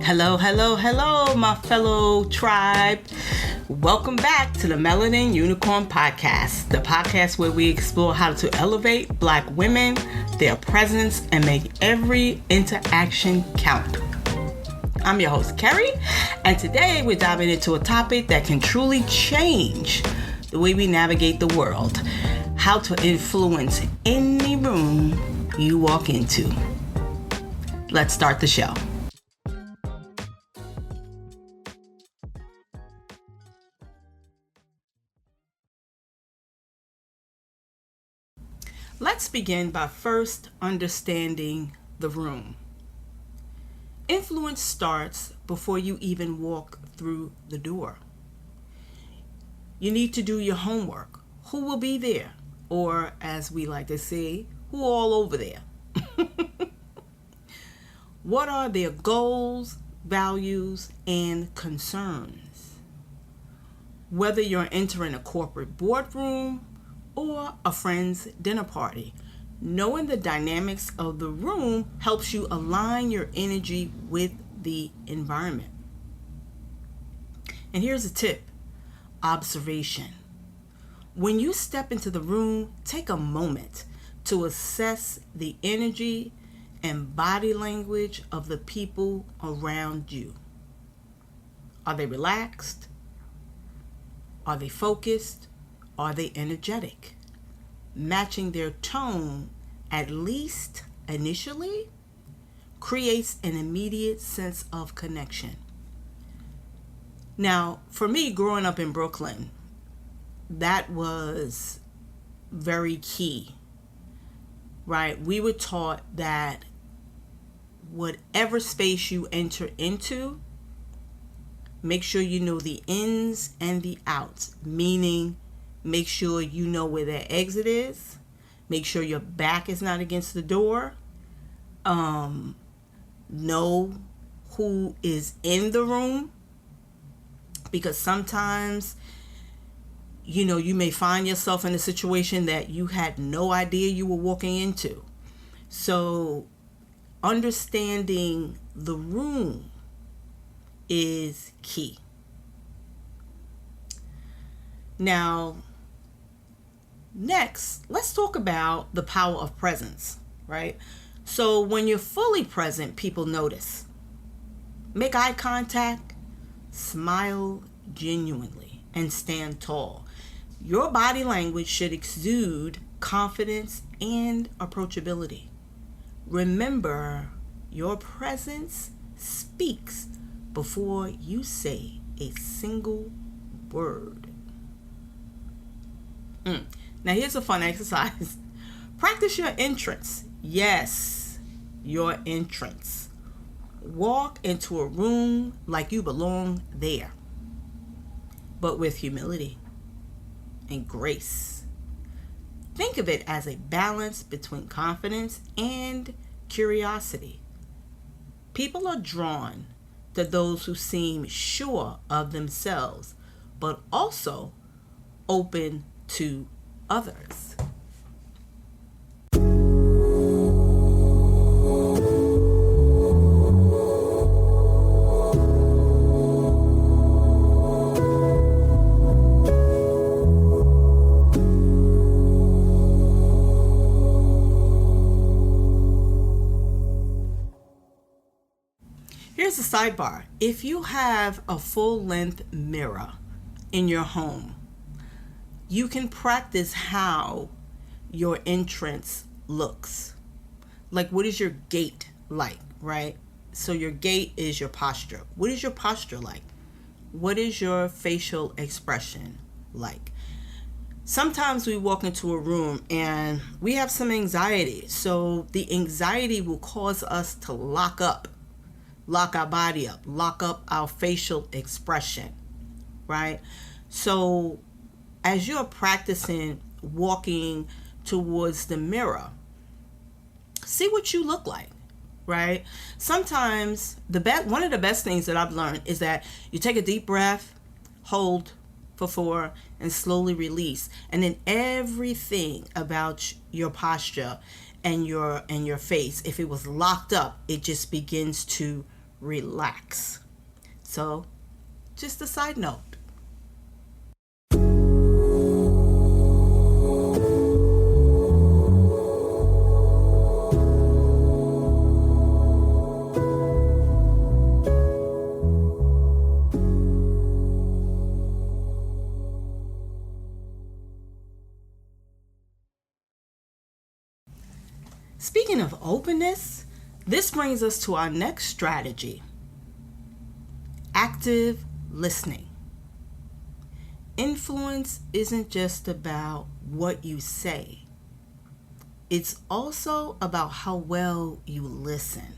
Hello, hello, hello, my fellow tribe. Welcome back to the Melanin Unicorn Podcast, the podcast where we explore how to elevate Black women, their presence, and make every interaction count. I'm your host, Kerry, and today we're diving into a topic that can truly change the way we navigate the world: how to influence any room you walk into. Let's start the show. Let's begin by first understanding the room. Influence starts before you even walk through the door. You need to do your homework. Who will be there? Or, as we like to say, who all over there? What are their goals, values, and concerns? Whether you're entering a corporate boardroom or a friend's dinner party, knowing the dynamics of the room helps you align your energy with the environment. And here's a tip: observation. When you step into the room, take a moment to assess the energy and body language of the people around you. Are they relaxed? Are they focused? Are they energetic? Matching their tone, at least initially, creates an immediate sense of connection. Now, for me, growing up in Brooklyn, that was very key, right? We were taught that whatever space you enter into, make sure you know the ins and the outs, meaning make sure you know where their exit is. Make sure your back is not against the door. Know who is in the room. Because sometimes, you may find yourself in a situation that you had no idea you were walking into. So, understanding the room is key. Now, next, let's talk about the power of presence, right? So when you're fully present, people notice. Make eye contact, smile genuinely, and stand tall. Your body language should exude confidence and approachability. Remember, your presence speaks before you say a single word. Now here's a fun exercise. Practice your entrance. Yes, your entrance. Walk into a room like you belong there, but with humility and grace. Think of it as a balance between confidence and curiosity. People are drawn to those who seem sure of themselves, but also open to others. Here's a sidebar. If you have a full-length mirror in your home, you can practice how your entrance looks. Like, what is your gait like, right? So your gait is your posture. What is your posture like? What is your facial expression like? Sometimes we walk into a room and we have some anxiety. So the anxiety will cause us to lock our body up, lock up our facial expression, right? So as you're practicing walking towards the mirror, see what you look like, right? Sometimes one of the best things that I've learned is that you take a deep breath, hold for 4, and slowly release. And then everything about your posture and your face, if it was locked up, it just begins to relax. So, just a side note. Speaking of openness, this brings us to our next strategy: active listening. Influence isn't just about what you say, it's also about how well you listen.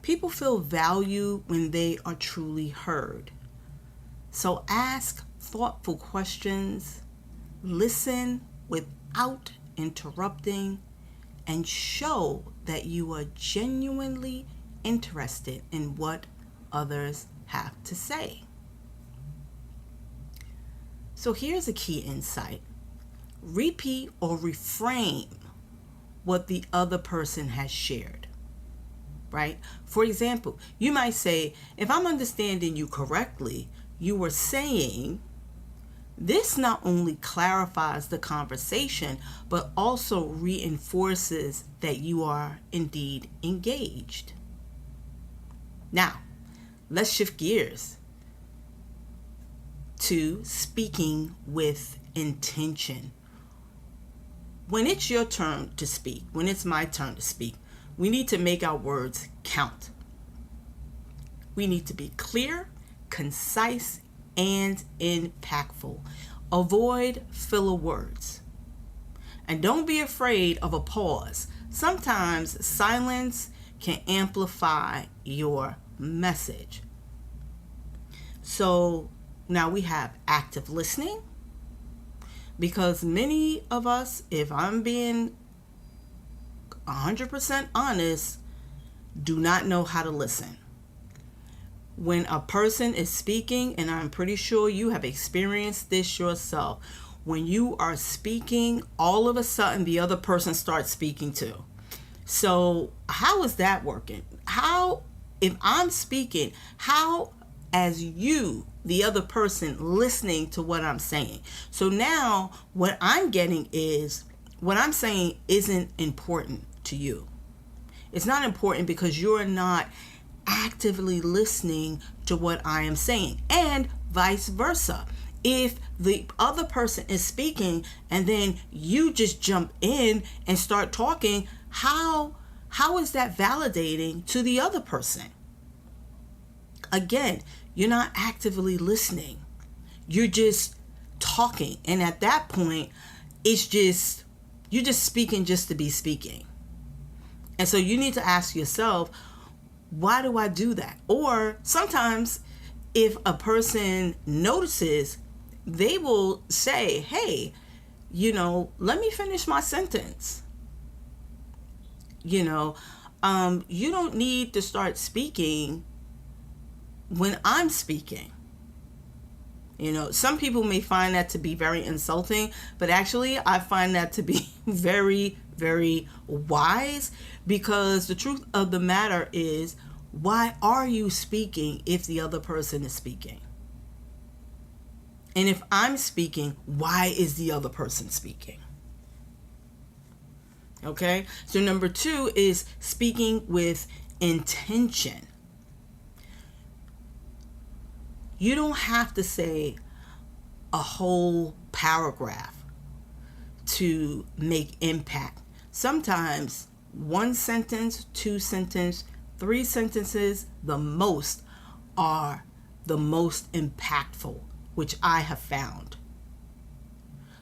People feel value when they are truly heard. So ask thoughtful questions, listen without interrupting, and show that you are genuinely interested in what others have to say. So here's a key insight: repeat or reframe what the other person has shared, right? For example, you might say, if I'm understanding you correctly, you were saying, this not only clarifies the conversation, but also reinforces that you are indeed engaged. Now, let's shift gears to speaking with intention. When it's your turn to speak, when it's my turn to speak, we need to make our words count. We need to be clear, concise, and impactful. Avoid filler words. And don't be afraid of a pause. Sometimes silence can amplify your message. So now we have active listening, because many of us, if I'm being 100% honest, do not know how to listen. When a person is speaking, and I'm pretty sure you have experienced this yourself, when you are speaking, all of a sudden the other person starts speaking too. So how is that working? How, if I'm speaking, how as you, the other person, listening to what I'm saying? So now what I'm getting is, what I'm saying isn't important to you. It's not important because you're not actively listening to what I am saying, and vice versa. If the other person is speaking and then you just jump in and start talking, how is that validating to the other person? Again, you're not actively listening. You're just talking, and at that point, it's just, you're just speaking just to be speaking. And so you need to ask yourself, why do I do that? Or sometimes if a person notices, they will say, hey, let me finish my sentence. You don't need to start speaking when I'm speaking. Some people may find that to be very insulting, but actually I find that to be very, very wise, because the truth of the matter is, why are you speaking if the other person is speaking? And if I'm speaking, why is the other person speaking? Okay? So number 2 is speaking with intention. You don't have to say a whole paragraph to make impact. Sometimes 1 sentence, 2 sentences, 3 sentences, the most, are the most impactful, which I have found.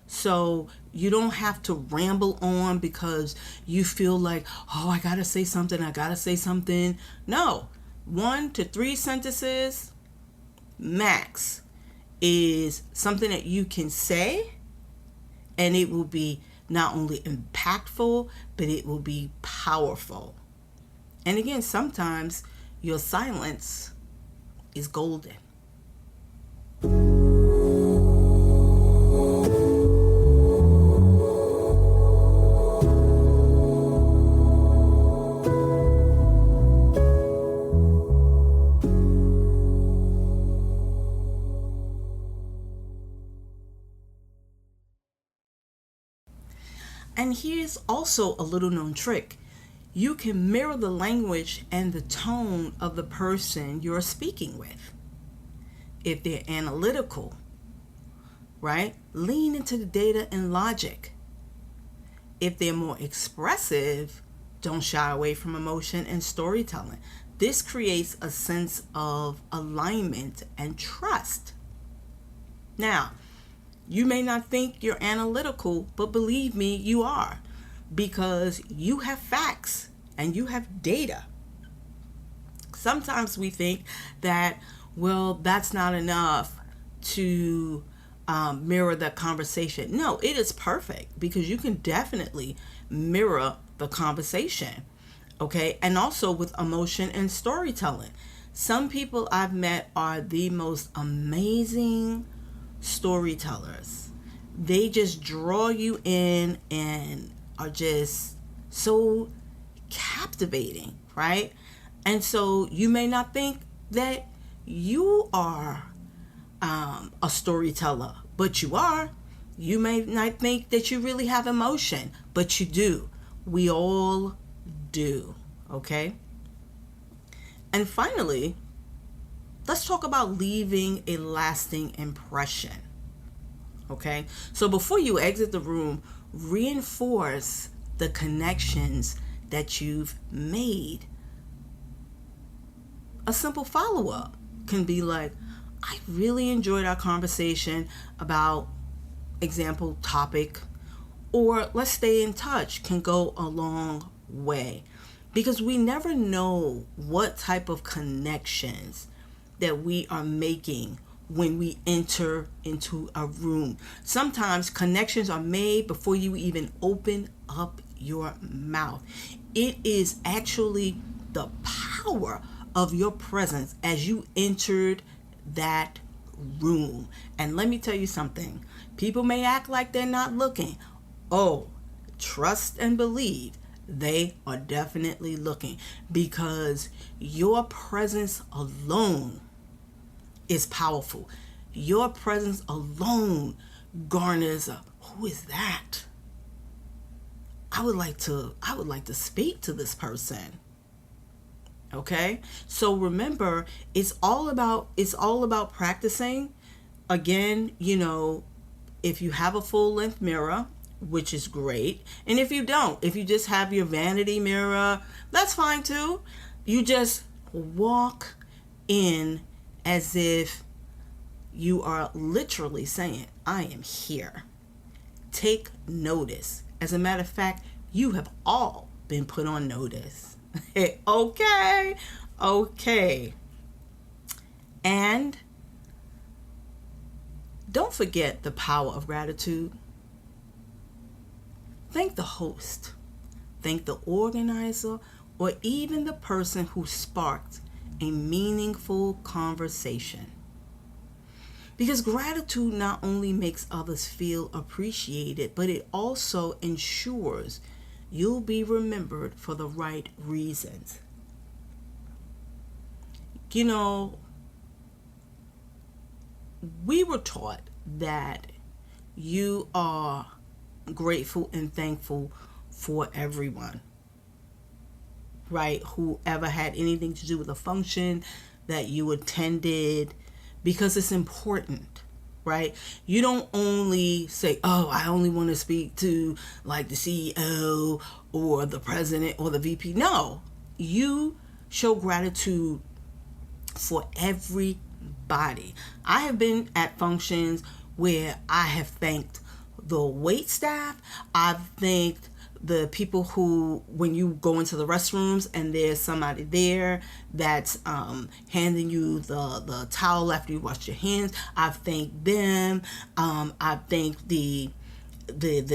So you don't have to ramble on because you feel like, oh, I gotta say something. No, 1 to 3 sentences max is something that you can say, and it will be not only impactful, but it will be powerful. And again, sometimes your silence is golden. And here's also a little known trick. You can mirror the language and the tone of the person you're speaking with. If they're analytical, right? Lean into the data and logic. If they're more expressive, don't shy away from emotion and storytelling. This creates a sense of alignment and trust. Now, you may not think you're analytical, but believe me, you are, because you have facts and you have data. Sometimes we think that, well, that's not enough to mirror that conversation. No, it is perfect, because you can definitely mirror the conversation. Okay, and also with emotion and storytelling. Some people I've met are the most amazing storytellers. They just draw you in and are just so captivating, right? And so you may not think that you are a storyteller, but you are. You may not think that you really have emotion, but you do. We all do. Okay? And finally, let's talk about leaving a lasting impression. Okay? So before you exit the room, reinforce the connections that you've made. A simple follow-up can be like, I really enjoyed our conversation about example topic, or let's stay in touch can go a long way, because we never know what type of connections that we are making when we enter into a room. Sometimes connections are made before you even open up your mouth. It is actually the power of your presence as you entered that room. And let me tell you something. People may act like they're not looking. Oh, trust and believe they are definitely looking, because your presence alone is powerful. Your presence alone garners a, who is that? I would like to speak to this person. Okay? So remember, it's all about practicing. Again, if you have a full length mirror, which is great. And if you don't, if you just have your vanity mirror, that's fine too. You just walk in as if you are literally saying, I am here. Take notice. As a matter of fact, you have all been put on notice. Okay. And don't forget the power of gratitude. Thank the host. Thank the organizer, or even the person who sparked a meaningful conversation. Because gratitude not only makes others feel appreciated, but it also ensures you'll be remembered for the right reasons. We were taught that you are grateful and thankful for everyone, right? Whoever had anything to do with a function that you attended, because it's important, right? You don't only say, oh, I only want to speak to like the CEO or the president or the VP. No, you show gratitude for everybody. I have been at functions where I have thanked the wait staff. I've thanked the people who, when you go into the restrooms and there's somebody there that's handing you the towel after you wash your hands, I've thanked them. I've thanked the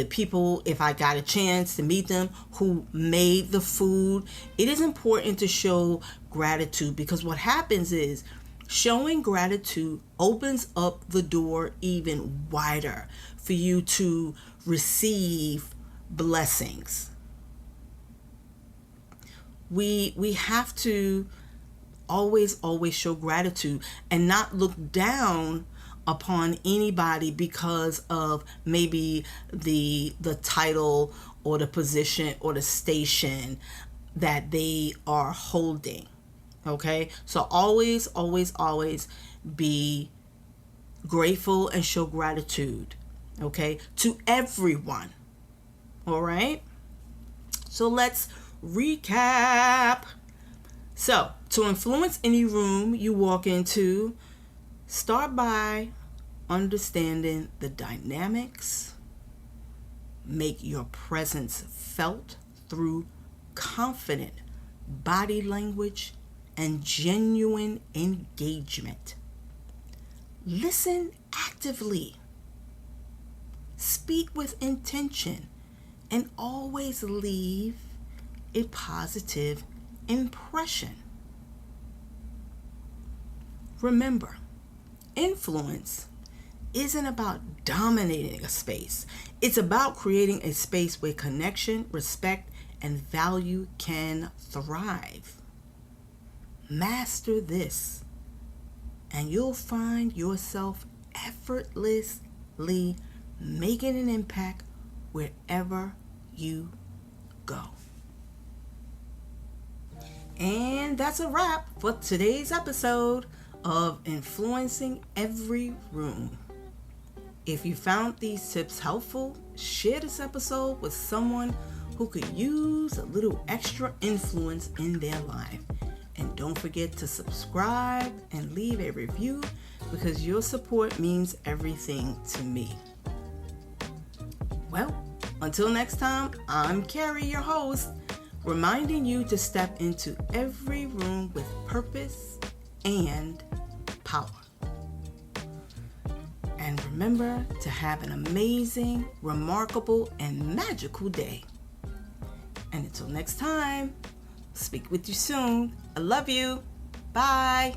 people, if I got a chance to meet them, who made the food. It is important to show gratitude, because what happens is showing gratitude opens up the door even wider for you to receive blessings. We have to always show gratitude and not look down upon anybody because of maybe the title or the position or the station that they are holding. Okay? So always, always, always be grateful and show gratitude. Okay? To everyone. All right? So let's recap. So, to influence any room you walk into, start by understanding the dynamics. Make your presence felt through confident body language and genuine engagement. Listen actively. Speak with intention and always leave a positive impression. Remember, influence isn't about dominating a space. It's about creating a space where connection, respect, and value can thrive. Master this, and you'll find yourself effortlessly making an impact wherever you go. And that's a wrap for today's episode of Influencing Every Room. If you found these tips helpful, share this episode with someone who could use a little extra influence in their life. And don't forget to subscribe and leave a review, because your support means everything to me. Well, until next time, I'm Kerry, your host, reminding you to step into every room with purpose and power. And remember to have an amazing, remarkable, and magical day. And until next time, speak with you soon. I love you. Bye.